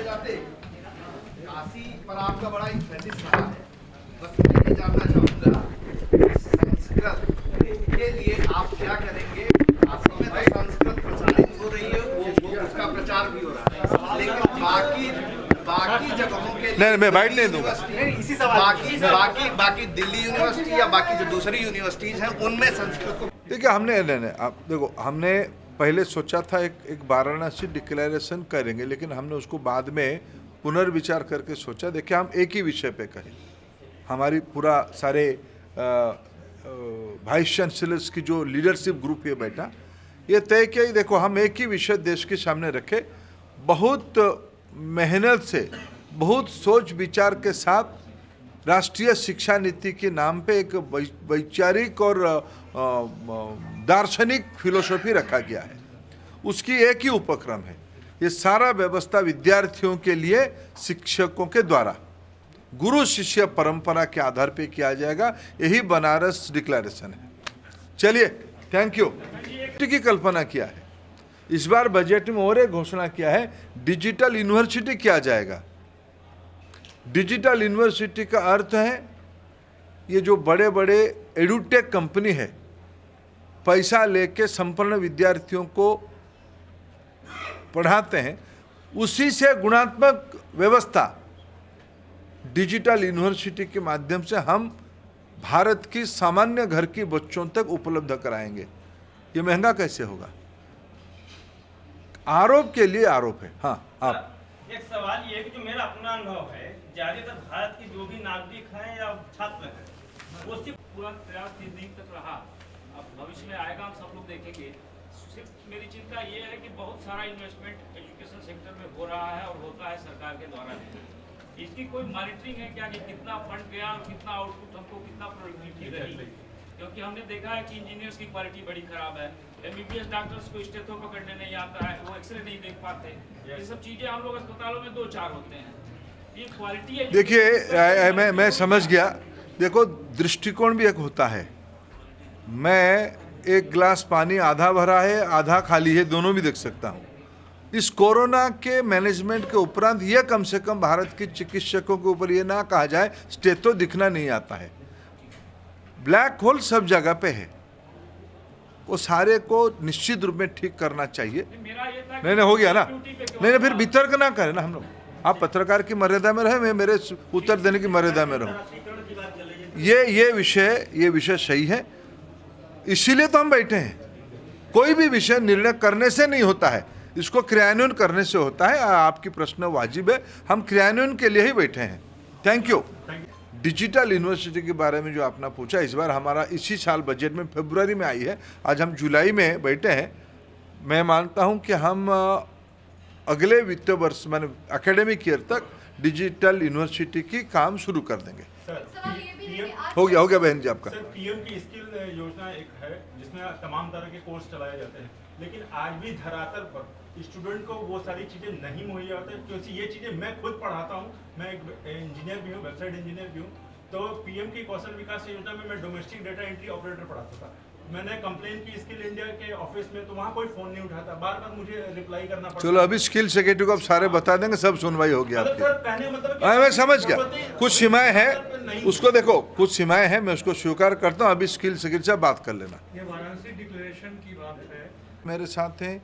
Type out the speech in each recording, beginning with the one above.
जाते जाते काशी पर आपका बड़ा इंफेसिस रहा है। बस मैं ये जानना चाहूंगा संस्कृत के लिए आप क्या करेंगे। काशी में तो संस्कृत प्रचारित हो रही है, वो उसका प्रचार भी हो रहा है, लेकिन बाकी जगहों के लिए मैं बाइट नहीं दूंगा। इसी बाकी दिल्ली यूनिवर्सिटी या बाकी जो दूसरी यूनिवर्सिटीज हैं उनमें संस्कृत को देखिए नहीं आप देखो, हमने पहले सोचा था एक वाराणसी डिक्लेरेशन करेंगे, लेकिन हमने उसको बाद में पुनर्विचार करके सोचा देखिए हम एक ही विषय पे करें। हमारी पूरा सारे वाइस चांसलर्स की जो लीडरशिप ग्रुप है बैठा, ये तय किया ही देखो हम एक ही विषय देश के सामने रखे। बहुत मेहनत से, बहुत सोच विचार के साथ राष्ट्रीय शिक्षा नीति के नाम पे एक वैचारिक और दार्शनिक फिलोसफी रखा गया है। उसकी एक ही उपक्रम है, ये सारा व्यवस्था विद्यार्थियों के लिए शिक्षकों के द्वारा गुरु शिष्य परंपरा के आधार पे किया जाएगा। यही बनारस डिक्लेरेशन है। चलिए, थैंक यू। की कल्पना किया है इस बार बजट में, और एक घोषणा किया है डिजिटल यूनिवर्सिटी किया जाएगा। डिजिटल यूनिवर्सिटी का अर्थ है ये जो बड़े बड़े एडुटेक कंपनी है पैसा लेके संपन्न विद्यार्थियों को पढ़ाते हैं, उसी से गुणात्मक व्यवस्था डिजिटल यूनिवर्सिटी के माध्यम से हम भारत की सामान्य घर की बच्चों तक उपलब्ध कराएंगे। ये महंगा कैसे होगा? आरोप के लिए आरोप है। हाँ, आप एक सवाल ये है कि जो मेरा अपना अनुभव है, ज्यादातर भारत के जो भी नागरिक हैं या छात्र हैं, वो सिर्फ पूरा प्रयास 3 दिन तक रहा। अब भविष्य में आएगा, हम सब लोग देखेंगे। सिर्फ मेरी चिंता ये है कि बहुत सारा इन्वेस्टमेंट एजुकेशन सेक्टर में हो रहा है और होता है सरकार के द्वारा भी। इसकी कोई मॉनिटरिंग है क्या कि कितना फंड गया और कितना आउटपुट हमको, कितना प्रोडक्टिविटी रही? क्योंकि हमने देखा है कि इंजीनियर्स की क्वालिटी बड़ी खराब है, एमबीबीएस डॉक्टर्स को स्टेथो पकड़ने नहीं आता है, वो एक्सरे नहीं देख पाते। ये सब चीजें हम लोग अस्पतालों में 2-4 होते हैं। ये क्वालिटी है। देखिए मैं समझ गया। देखो, दृष्टिकोण भी एक होता है। मैं एक गिलास पानी आधा भरा है आधा खाली है, दोनों भी देख सकता हूँ। इस कोरोना के मैनेजमेंट के उपरांत ये कम से कम भारत के चिकित्सकों के ऊपर ये ना कहा जाए स्टेथो दिखना नहीं आता है। ब्लैक होल सब जगह पे है, वो सारे को निश्चित रूप में ठीक करना चाहिए। नहीं हो गया ना? नहीं फिर वितर्क ना करें ना हम लोग। आप पत्रकार की मर्यादा में रहे, मैं मेरे उत्तर देने की मर्यादा में रहूं। ये विषय सही है, इसीलिए तो हम बैठे हैं। कोई भी विषय निर्णय करने से नहीं होता है, इसको क्रियान्वयन करने से होता है। आपकी प्रश्न वाजिब है, हम क्रियान्वयन के लिए ही बैठे हैं। Thank you. डिजिटल यूनिवर्सिटी के बारे में जो आपने पूछा, इस बार हमारा इसी साल बजट में फरवरी में आई है, आज हम जुलाई में बैठे हैं। मैं मानता हूं कि हम अगले वित्त वर्ष माने एकेडमिक ईयर तक डिजिटल यूनिवर्सिटी की काम शुरू कर देंगे। हो गया बहन जी आपका। सर, पीएम की स्किल योजना एक है जिसमें तमाम तरह के कोर्स चलाए जाते हैं, लेकिन आज भी धरातल पर स्टूडेंट को वो सारी चीजें नहीं मुहैया होती, क्योंकि ये चीजें मैं खुद पढ़ाता हूँ। मैं एक इंजीनियर भी हूँ, वेबसाइट इंजीनियर भी हूँ। तो पीएम की कौशल विकास योजना में मैं डोमेस्टिक डेटा एंट्री ऑपरेटर पढ़ाता था। मैंने कंप्लेन की स्किल इंडिया के ऑफिस में, तो वहाँ कोई फोन नहीं उठाता, बार बार मुझे रिप्लाई करना पड़ता। चलो अभी स्किल सेक्रेटरी को आप सारे बता देंगे, सब सुनवाई हो गया आपकी। मैं समझ गया, कुछ सीमाएं हैं, उसको देखो कुछ सीमाएं हैं, मैं उसको स्वीकार करता हूँ। अभी स्किल सेक्रेटरी से बात कर लेना। ये वाराणसी डिक्लेरेशन की बात है। मेरे साथ हैं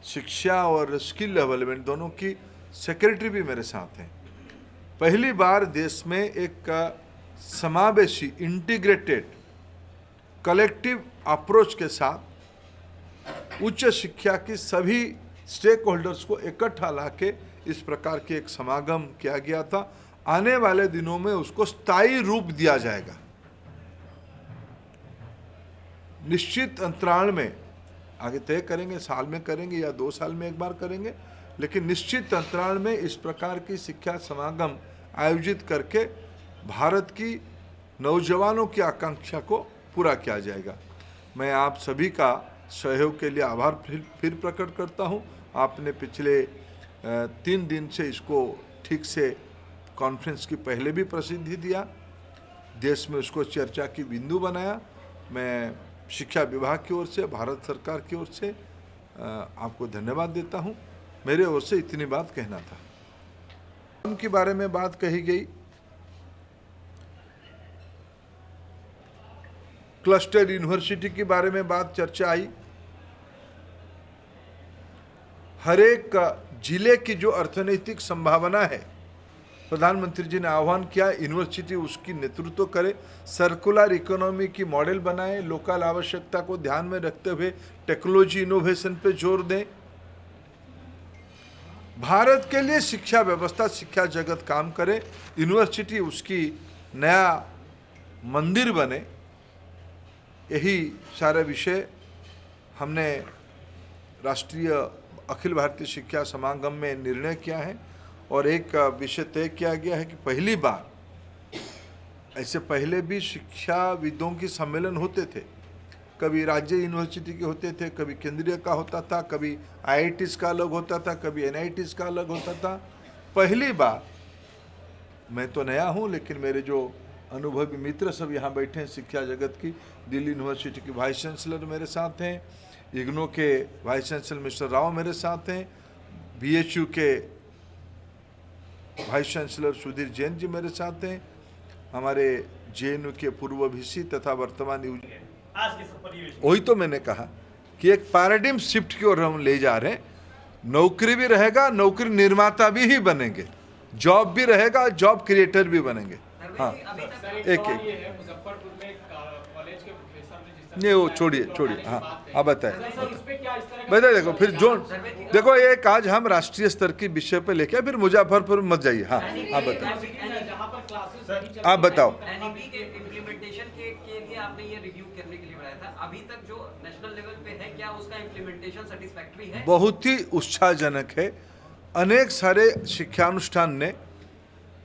शिक्षा और स्किल डेवलपमेंट दोनों की सेक्रेटरी भी मेरे साथ हैं। पहली बार देश में एक समावेशी इंटीग्रेटेड कलेक्टिव अप्रोच के साथ उच्च शिक्षा की सभी स्टेक होल्डर्स को इकट्ठा लाके इस प्रकार के एक समागम किया गया था। आने वाले दिनों में उसको स्थायी रूप दिया जाएगा। निश्चित अंतराल में आगे तय करेंगे, साल में करेंगे या 2 साल में एक बार करेंगे, लेकिन निश्चित अंतराल में इस प्रकार की शिक्षा समागम आयोजित करके भारत की नौजवानों की आकांक्षा को पूरा किया जाएगा। मैं आप सभी का सहयोग के लिए आभार फिर प्रकट करता हूं। आपने पिछले 3 दिन से इसको ठीक से कॉन्फ्रेंस की पहले भी प्रसिद्धि दिया, देश में उसको चर्चा की बिंदु बनाया। मैं शिक्षा विभाग की ओर से, भारत सरकार की ओर से आपको धन्यवाद देता हूं। मेरे ओर से इतनी बात कहना था। के बारे में बात कही गई, क्लस्टर यूनिवर्सिटी के बारे में बात चर्चा आई। हर एक जिले की जो अर्थनैतिक संभावना है, प्रधानमंत्री जी ने आह्वान किया यूनिवर्सिटी उसकी नेतृत्व करे, सर्कुलर इकोनॉमी की मॉडल बनाए, लोकल आवश्यकता को ध्यान में रखते हुए टेक्नोलॉजी इनोवेशन पे जोर दें। भारत के लिए शिक्षा व्यवस्था, शिक्षा जगत काम करे, यूनिवर्सिटी उसकी नया मंदिर बने। यही सारे विषय हमने राष्ट्रीय अखिल भारतीय शिक्षा समागम में निर्णय किया है और एक विषय तय किया गया है कि पहली बार, ऐसे पहले भी शिक्षाविदों की सम्मेलन होते थे, कभी राज्य यूनिवर्सिटी के होते थे, कभी केंद्रीय का होता था, कभी IITs का अलग होता था, कभी NITs का अलग होता था। पहली बार, मैं तो नया हूँ लेकिन मेरे जो अनुभवी मित्र सब यहाँ बैठे हैं शिक्षा जगत की, दिल्ली यूनिवर्सिटी के वाइस चांसलर मेरे साथ हैं, इग्नो के वाइस चांसलर मिस्टर राव मेरे साथ हैं, BHU के वाइस चांसलर सुधीर जैन जी मेरे साथ हैं, हमारे JNU के पूर्व VC तथा वर्तमान आज के सब परिवेश में। वही तो मैंने कहा कि एक पैराडिम शिफ्ट की ओर हम ले जा रहे हैं। नौकरी भी रहेगा, नौकरी निर्माता भी ही बनेंगे, जॉब भी रहेगा, जॉब क्रिएटर भी बनेंगे। हाँ, एक मुजफ्फरपुर में कॉलेज के प्रोफेसर ने जिस तरह नहीं वो छोड़िए। हाँ, आप बताएं। बताइए, देखो फिर जो देखो एक आज हम राष्ट्रीय स्तर की विषय पे लेके फिर मुजफ्फरपुर मत जाइए। हाँ, आप बताओ, जहाँ पर क्लासेस आप बताओ। NEP के इम्प्लीमेंटेशन के लिए आपने ये रिव्यू करने के लिए बनाया था, अभी तक जो नेशनल लेवल पे है क्या उसका इम्प्लीमेंटेशन सेटिस्फैक्टरी है? बहुत ही उत्साहजनक है। अनेक सारे शिक्षानुष्ठान ने,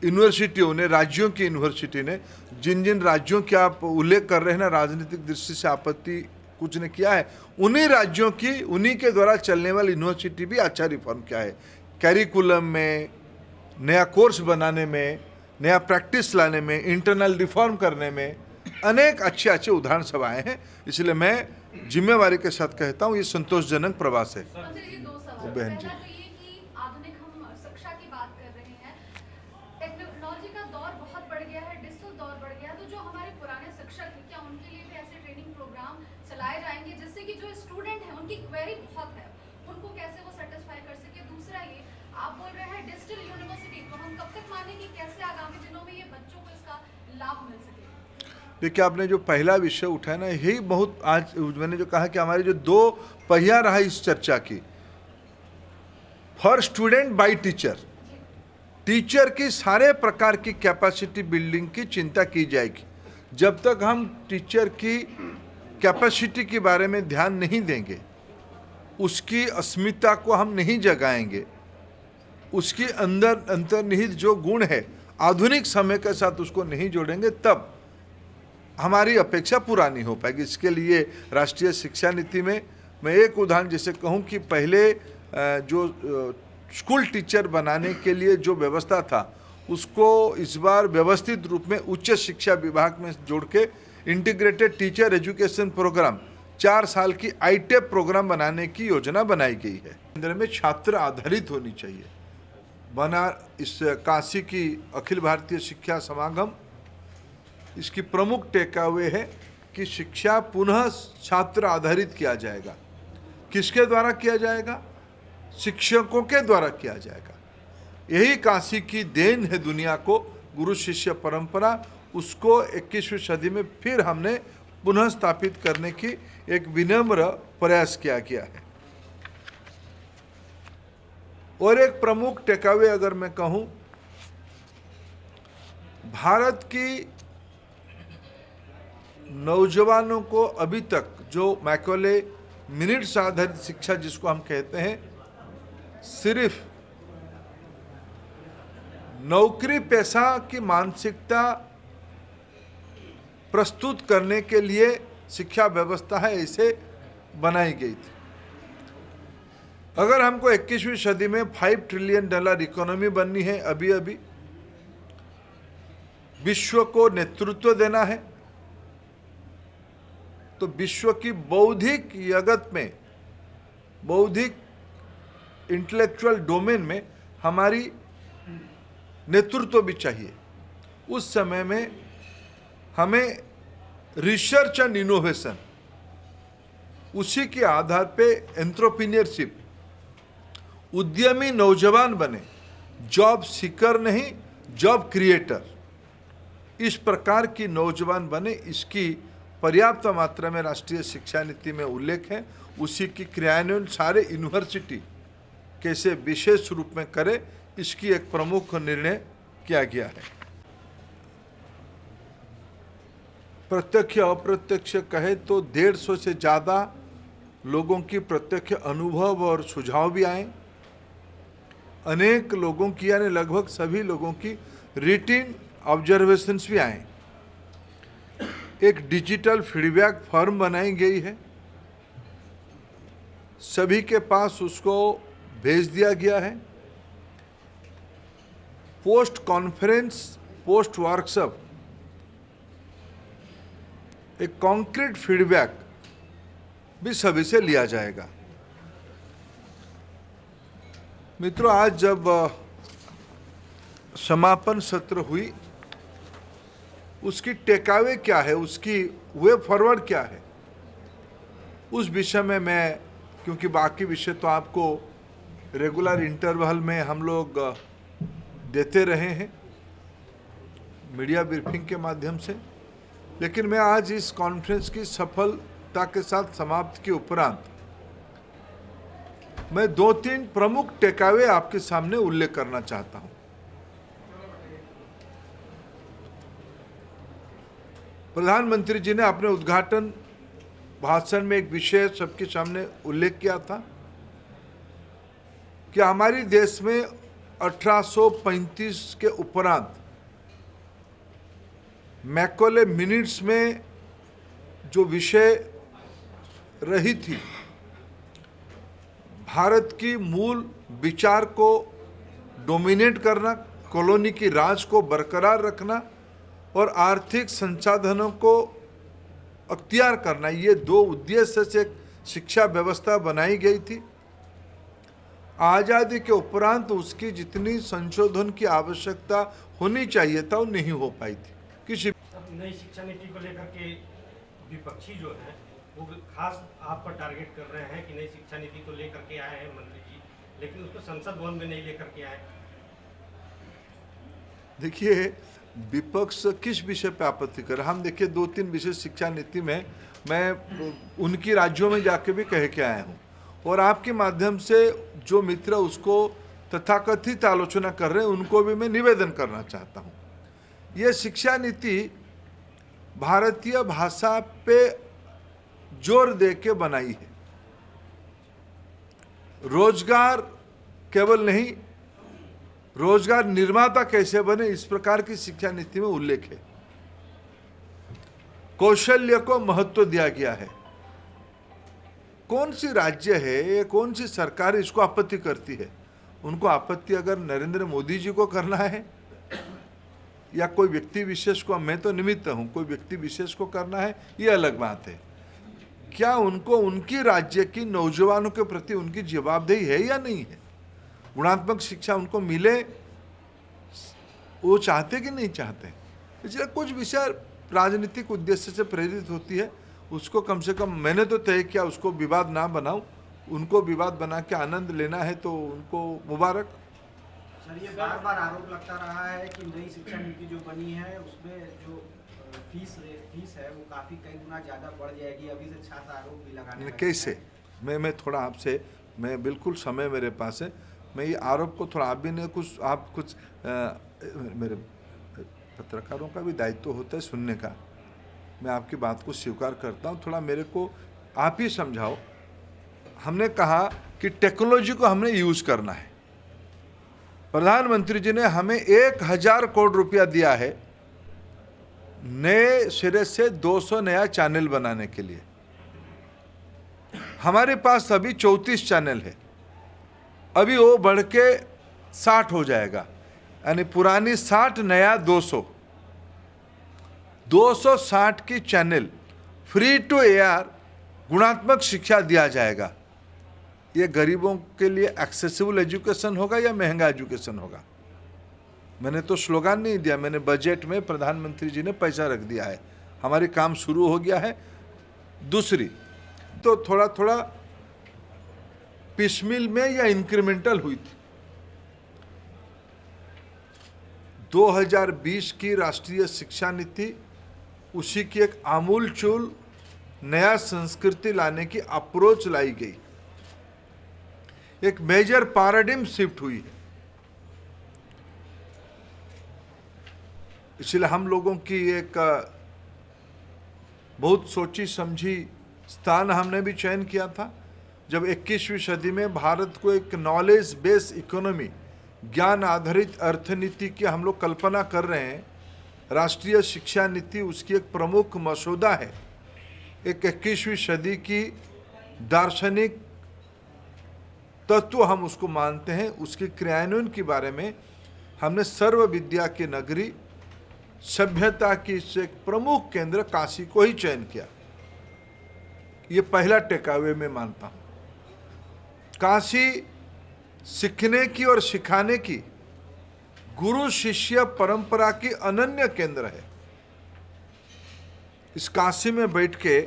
यूनिवर्सिटियों ने, राज्यों की यूनिवर्सिटी ने, जिन जिन राज्यों के आप उल्लेख कर रहे हैं ना, राजनीतिक दृष्टि से आपत्ति कुछ ने किया है, उन्हीं राज्यों की, उन्हीं के द्वारा चलने वाली यूनिवर्सिटी भी अच्छा रिफॉर्म किया है। कैरिकुलम में, नया कोर्स बनाने में, नया प्रैक्टिस लाने में, इंटरनल रिफॉर्म करने में अनेक अच्छे अच्छे उदाहरण सब आए हैं। इसलिए मैं जिम्मेवारी के साथ कहता हूँ ये संतोषजनक प्रवास है। जी, दो सवाल। बहन जी। पहला तो ये कि आधुनिक हम शिक्षा की बात कर रहे हैं, टेक्नोलॉजी का दौर बहुत बढ़ गया है, डिजिटल दौर बढ़ गया है, तो जो हमारे पुराने शिक्षक हैं क्या उनके लिए भी ऐसे ट्रेनिंग प्रोग्राम चलाए जाएंगे जिससे कि जो स्टूडेंट है उनकी क्वेरी बहुत है, उनको कैसे वो सेटिस्फाई कर सके? दूसरा ये आप बोल रहे हैं डिजिटल यूनिवर्सिटी, तो हम कब तक मानेंगे, कैसे आगामी दिनों में ये बच्चों को इसका लाभ मिल सके? देखिए, आपने जो पहला विषय उठाया ना, यही बहुत, आज मैंने जो कहा कि हमारी जो दो पहिया रहा इस चर्चा की, for student by teacher, teacher की सारे प्रकार की कैपेसिटी बिल्डिंग की चिंता की जाएगी। जब तक हम टीचर की कैपेसिटी के बारे में ध्यान नहीं देंगे, उसकी अस्मिता को हम नहीं जगाएंगे, उसके अंदर अंतर्निहित जो गुण है आधुनिक समय के साथ उसको नहीं जोड़ेंगे, तब हमारी अपेक्षा पूरा नहीं हो पाएगी। इसके लिए राष्ट्रीय शिक्षा नीति में मैं एक उदाहरण जैसे कहूँ कि पहले जो स्कूल टीचर बनाने के लिए जो व्यवस्था था, उसको इस बार व्यवस्थित रूप में उच्च शिक्षा विभाग में जोड़ के इंटीग्रेटेड टीचर एजुकेशन प्रोग्राम 4 साल की ITEP प्रोग्राम बनाने की योजना बनाई गई है। केंद्र में छात्र आधारित होनी चाहिए। बना इस काशी की अखिल भारतीय शिक्षा समागम, इसकी प्रमुख टेकअवे है कि शिक्षा पुनः छात्र आधारित किया जाएगा। किसके द्वारा किया जाएगा? शिक्षकों के द्वारा किया जाएगा। यही काशी की देन है दुनिया को, गुरु शिष्य परंपरा। उसको 21वीं सदी में फिर हमने पुनः स्थापित करने की एक विनम्र प्रयास किया गया है। और एक प्रमुख टेकअवे अगर मैं कहूं, भारत की नौजवानों को अभी तक जो मैकॉले मिनट्स आधारित शिक्षा जिसको हम कहते हैं, सिर्फ नौकरी पेशा की मानसिकता प्रस्तुत करने के लिए शिक्षा व्यवस्था है, ऐसे बनाई गई थी। अगर हमको 21वीं सदी में $5 ट्रिलियन इकोनॉमी बननी है, अभी अभी विश्व को नेतृत्व देना है, तो विश्व की बौद्धिक जगत में, बौद्धिक इंटेलेक्चुअल डोमेन में हमारी नेतृत्व भी चाहिए। उस समय में हमें रिसर्च एंड इनोवेशन, उसी के आधार पे एंटरप्रेन्योरशिप, उद्यमी नौजवान बने, जॉब सीकर नहीं जॉब क्रिएटर, इस प्रकार की नौजवान बने, इसकी पर्याप्त मात्रा में राष्ट्रीय शिक्षा नीति में उल्लेख है। उसी की क्रियान्वयन सारे यूनिवर्सिटी कैसे विशेष रूप में करे, इसकी एक प्रमुख निर्णय किया गया है। प्रत्यक्ष अप्रत्यक्ष कहे तो 150 से ज़्यादा लोगों की प्रत्यक्ष अनुभव और सुझाव भी आए। अनेक लोगों की यानी लगभग सभी लोगों की रिटिन ऑब्जर्वेशंस भी आए। एक डिजिटल फीडबैक फॉर्म बनाई गई है, सभी के पास उसको भेज दिया गया है। पोस्ट कॉन्फ्रेंस, पोस्ट वर्कशॉप, एक कॉन्क्रीट फीडबैक भी सभी से लिया जाएगा। मित्रों, आज जब समापन सत्र हुई, उसकी टेकअवे क्या है, उसकी वे फॉरवर्ड क्या है, उस विषय में मैं, क्योंकि बाकी विषय तो आपको रेगुलर इंटरवल में हम लोग देते रहे हैं मीडिया ब्रीफिंग के माध्यम से, लेकिन मैं आज इस कॉन्फ्रेंस की सफलता के साथ समाप्ति के उपरांत मैं 2-3 प्रमुख टेकअवे आपके सामने उल्लेख करना चाहता हूं। प्रधानमंत्री जी ने अपने उद्घाटन भाषण में एक विषय सबके सामने उल्लेख किया था कि हमारी देश में 1835 के उपरांत मैकॉले मिनट्स में जो विषय रही थी, भारत की मूल विचार को डोमिनेट करना, कॉलोनी की राज को बरकरार रखना और आर्थिक संसाधनों को अख्तियार करना, ये 2 उद्देश्य से शिक्षा व्यवस्था बनाई गई थी। आज़ादी के उपरांत उसकी जितनी संशोधन की आवश्यकता होनी चाहिए था वो नहीं हो पाई थी। किसी नई शिक्षा नीति को लेकर के विपक्षी जो है वो खास आप पर टारगेट कर रहे हैं कि नई शिक्षा नीति को लेकर के आए हैं मंत्री जी, लेकिन उसको संसद भवन में नहीं लेकर के आए। देखिए, विपक्ष किस विषय पे आपत्ति कर, हम देखिए 2-3 विषय शिक्षा नीति में मैं उनकी राज्यों में जाके भी कह के आया हूँ, और आपके माध्यम से जो मित्र उसको तथाकथित आलोचना कर रहे हैं उनको भी मैं निवेदन करना चाहता हूँ। ये शिक्षा नीति भारतीय भाषा पे जोर दे के बनाई है। रोजगार केवल नहीं, रोजगार निर्माता कैसे बने, इस प्रकार की शिक्षा नीति में उल्लेख है। कौशल्य को महत्व दिया गया है। कौन सी राज्य है, कौन सी सरकार इसको आपत्ति करती है? उनको आपत्ति अगर नरेंद्र मोदी जी को करना है या कोई व्यक्ति विशेष को, मैं तो निमित्त हूं, कोई व्यक्ति विशेष को करना है, ये अलग बात है। क्या उनको उनकी राज्य की नौजवानों के प्रति उनकी जवाबदेही है या नहीं है? गुणात्मक शिक्षा उनको मिले, वो चाहते कि नहीं चाहते? इसलिए कुछ विषय राजनीतिक उद्देश्य से प्रेरित होती है, उसको कम से कम मैंने तो तय किया उसको विवाद ना बनाऊं। उनको विवाद बना के आनंद लेना है तो उनको मुबारक। सर, ये बार बार आरोप लगता रहा है कि नई शिक्षा नीति जो बनी है उसमें जो फीस है वो काफी कई गुना ज्यादा बढ़ जाएगी। अभी से छात्र आरोप भी लगाने लगे हैं। कैसे? मैं थोड़ा आपसे, मैं बिल्कुल समय मेरे पास है, मैं ये आरोप को थोड़ा, आप भी ने कुछ, आप कुछ मेरे पत्रकारों का भी दायित्व होता है सुनने का। मैं आपकी बात को स्वीकार करता हूँ, थोड़ा मेरे को आप ही समझाओ। हमने कहा कि टेक्नोलॉजी को हमने यूज करना है। प्रधानमंत्री जी ने हमें 1000 करोड़ रुपया दिया है नए सिरे से 200 नया चैनल बनाने के लिए। हमारे पास अभी 34 चैनल है, अभी वो बढ़ के 60 हो जाएगा, यानी पुरानी 60 नया 260 की चैनल फ्री टू एयर गुणात्मक शिक्षा दिया जाएगा। ये गरीबों के लिए एक्सेसिबल एजुकेशन होगा या महंगा एजुकेशन होगा? मैंने तो स्लोगान नहीं दिया, मैंने बजट में प्रधानमंत्री जी ने पैसा रख दिया है, हमारे काम शुरू हो गया है। दूसरी तो थोड़ा थोड़ा पिसमिल में या इंक्रीमेंटल हुई थी। 2020 की राष्ट्रीय शिक्षा नीति उसी की एक आमूलचूल नया संस्कृति लाने की अप्रोच लाई गई, एक मेजर पैराडिम शिफ्ट हुई है। इसलिए हम लोगों की एक बहुत सोची समझी स्थान हमने भी चयन किया था। जब 21वीं सदी में भारत को एक नॉलेज बेस्ड इकोनॉमी, ज्ञान आधारित अर्थनीति की हम लोग कल्पना कर रहे हैं, राष्ट्रीय शिक्षा नीति उसकी एक प्रमुख मसौदा है। एक 21वीं सदी की दार्शनिक तत्व हम उसको मानते हैं। उसके क्रियान्वयन के बारे में हमने सर्व विद्या की नगरी, सभ्यता की एक प्रमुख केंद्र काशी को ही चयन किया। ये पहला टेकअवे में मानता हूं। काशी सीखने की और सिखाने की गुरु शिष्य परंपरा की अनन्य केंद्र है। इस काशी में बैठ के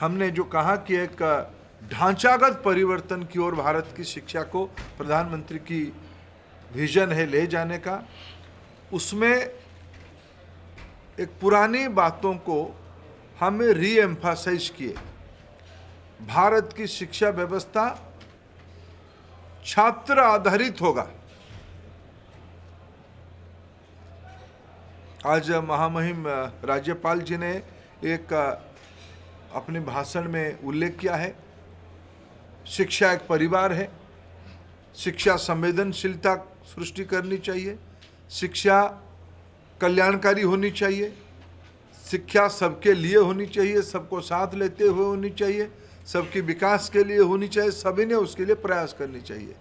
हमने जो कहा कि एक ढांचागत परिवर्तन की ओर भारत की शिक्षा को प्रधानमंत्री की विजन है ले जाने का, उसमें एक पुरानी बातों को हमें री एम्फासाइज किए। भारत की शिक्षा व्यवस्था छात्र आधारित होगा। आज महामहिम राज्यपाल जी ने एक अपने भाषण में उल्लेख किया है, शिक्षा एक परिवार है, शिक्षा संवेदनशीलता सृष्टि करनी चाहिए, शिक्षा कल्याणकारी होनी चाहिए, शिक्षा सबके लिए होनी चाहिए, सबको साथ लेते हुए होनी चाहिए, सबके विकास के लिए होनी चाहिए, सभी ने उसके लिए प्रयास करनी चाहिए।